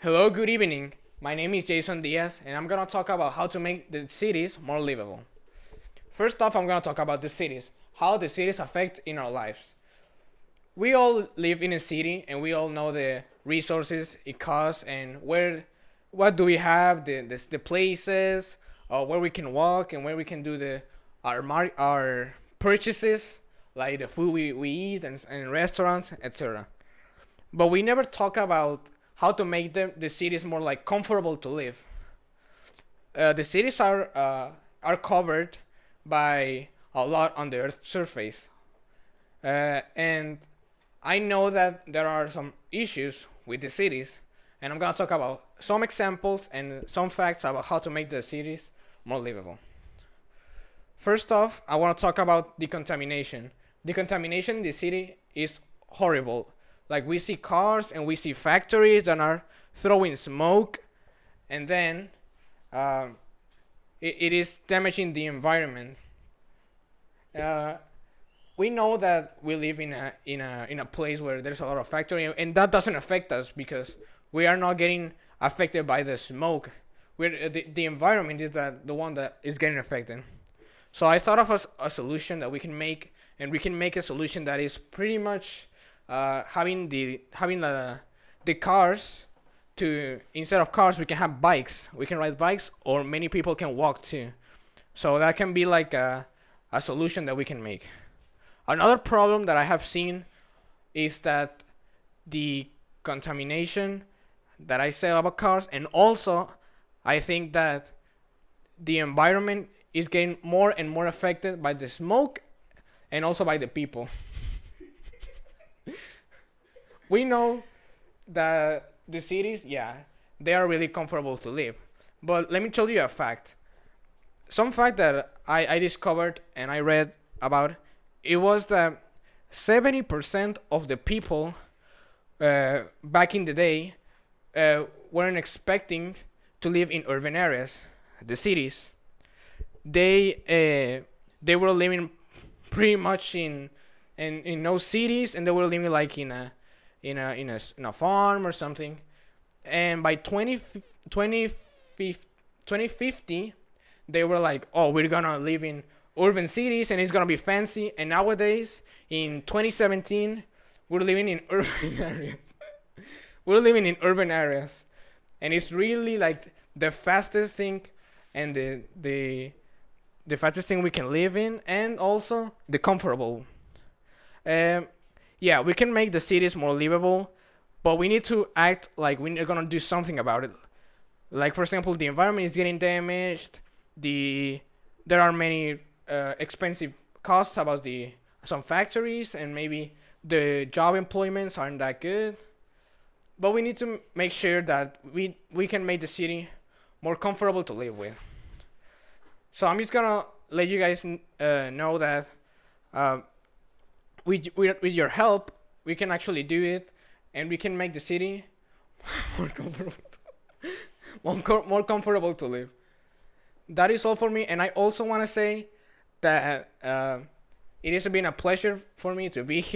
Hello, good evening. My name is Jason Diaz, and I'm gonna talk about how to make the cities more livable. First off, I'm gonna talk about the cities, how the cities affect in our lives. We all live in a city, and we all know the resources it costs, and what do we have, the places, where we can walk, and where we can do our purchases, like the food we eat and restaurants, etc. But we never talk about how to make the cities more like comfortable to live. The cities are covered by a lot on the Earth's surface, and I know that there are some issues with the cities, and I'm gonna talk about some examples and some facts about how to make the cities more livable. First off, I want to talk about decontamination. Decontamination in the city is horrible. Like, we see cars and we see factories that are throwing smoke, and then it is damaging the environment. We know that we live in a place where there's a lot of factory, and that doesn't affect us because we are not getting affected by the smoke. The environment is the one that is getting affected. So I thought of a solution that we can make, and we can make a solution that is pretty much having the cars to, instead of cars, we can have bikes. We can ride bikes, or many people can walk too. So that can be like a solution that we can make. Another problem that I have seen is that the contamination that I say about cars, and also I think that the environment is getting more and more affected by the smoke and also by the people. We know that the cities, yeah, they are really comfortable to live. But let me tell you a fact. Some fact that I discovered and I read about, it was that 70% of the people back in the day weren't expecting to live in urban areas, the cities. They were living pretty much in no cities, and they were living like in a farm or something. And by 2050, they were like, oh, we're gonna live in urban cities and it's gonna be fancy. And nowadays, in 2017, we're living in urban areas. We're living in urban areas, and it's really like the fastest thing, and the fastest thing we can live in, and also the comfortable. Yeah, we can make the cities more livable, but we need to act like we're gonna do something about it. Like, for example, the environment is getting damaged. There are many expensive costs about some factories, and maybe the job employments aren't that good. But we need to make sure that we can make the city more comfortable to live with. So I'm just gonna let you guys know that with your help, we can actually do it, and we can make the city more comfortable, more comfortable to live. That is all for me, and I also want to say that it has been a pleasure for me to be here.